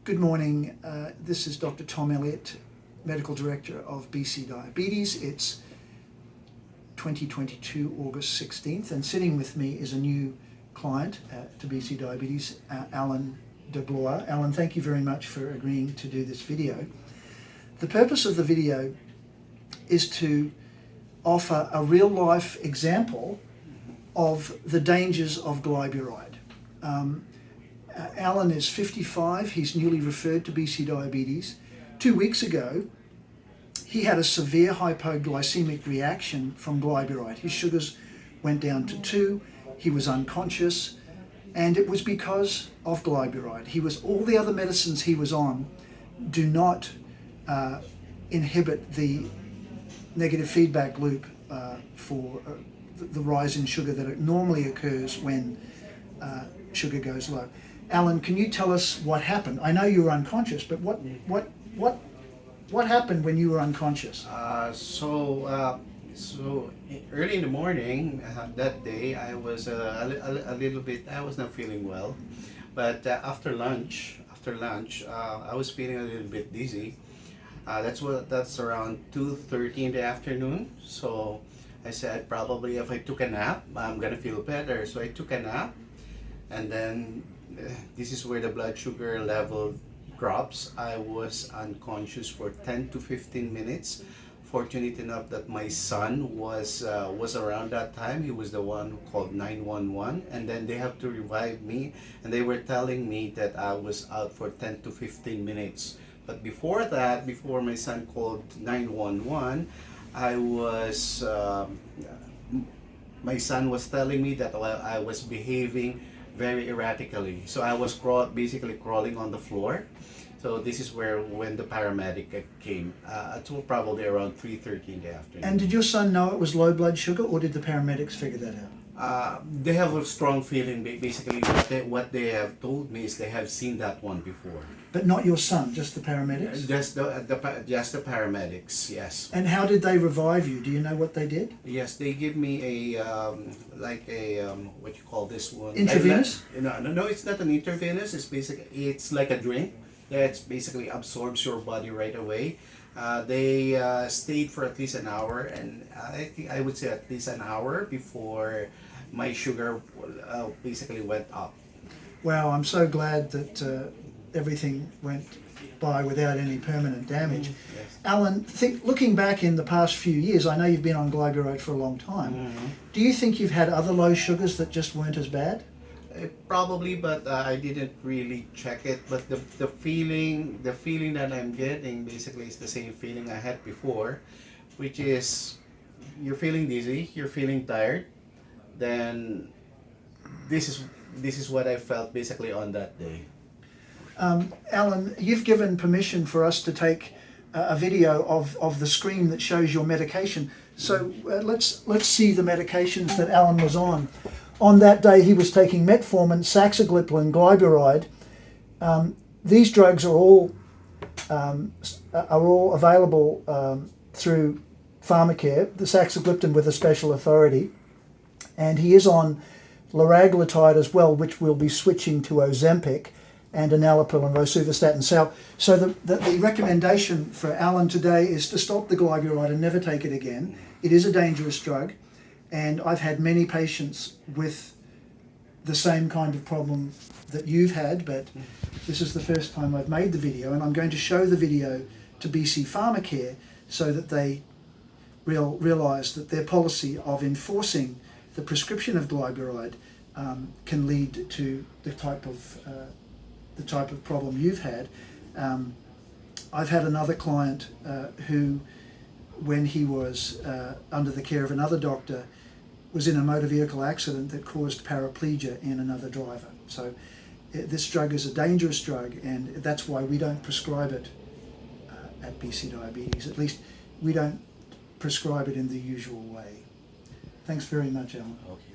Good morning. This is Dr. Tom Elliott, Medical Director of BC Diabetes. It's 2022, August 16th, and sitting with me is a new client to BC Diabetes, Alan DeBlois. Alan, thank you very much for agreeing to do this video. The purpose of the video is to offer a real-life example of the dangers of glyburide. Alan is 55, he's newly referred to BC Diabetes. 2 weeks ago, he had a severe hypoglycemic reaction from glyburide. His sugars went down to 2, he was unconscious, and it was because of glyburide. All the other medicines he was on do not inhibit the negative feedback loop for the rise in sugar that normally occurs when sugar goes low. Alan, can you tell us what happened? I know you were unconscious, but what happened when you were unconscious? So early in the morning that day, I was a little bit. I was not feeling well, but after lunch, I was feeling a little bit dizzy. That's around 2:30 in the afternoon. So I said probably if I took a nap, I'm gonna feel better. So I took a nap, and then this is where the blood sugar level drops. I was unconscious for 10 to 15 minutes. Fortunate enough that my son was around that time. He was the one who called 911, and then they have to revive me, and they were telling me that I was out for 10 to 15 minutes. But before that, before my son called 911, my son was telling me that I was behaving very erratically. So I was basically crawling on the floor. So this is when the paramedic came. It was probably around 3:30 in the afternoon. And did your son know it was low blood sugar, or did the paramedics figure that out? They have a strong feeling. Basically, what they have told me is they have seen that one before. But not your son, just the paramedics? Just the paramedics, yes. And how did they revive you? Do you know what they did? Yes, they give me what you call this one? Intravenous? No, it's not an intravenous. It's like a drink that basically absorbs your body right away. They stayed for at least an hour, and I would say at least an hour before my sugar basically went up. Wow, I'm so glad that everything went by without any permanent damage. Yes. Alan, looking back in the past few years, I know you've been on glyburide for a long time. Do you think you've had other low sugars that just weren't as bad? Probably, but I didn't really check it. But the feeling that I'm getting basically is the same feeling I had before, which is you're feeling dizzy, you're feeling tired. Then this is what I felt basically on that day. Alan, you've given permission for us to take a video of the screen that shows your medication. So let's see the medications that Alan was on. On that day, he was taking metformin, saxagliptin, glyburide. These drugs are all available through Pharmacare. The saxagliptin with a special authority, and he is on liraglutide as well, which we'll be switching to Ozempic, and enalapril and rosuvastatin. So the recommendation for Alan today is to stop the glyburide and never take it again. It is a dangerous drug, and I've had many patients with the same kind of problem that you've had, but this is the first time I've made the video, and I'm going to show the video to BC Pharmacare so that they realise that their policy of enforcing the prescription of glyburide can lead to the type of problem you've had. I've had another client who, when he was under the care of another doctor, was in a motor vehicle accident that caused paraplegia in another driver. So this drug is a dangerous drug, and that's why we don't prescribe it at BC Diabetes. At least we don't prescribe it in the usual way. Thanks very much, Alan. Okay.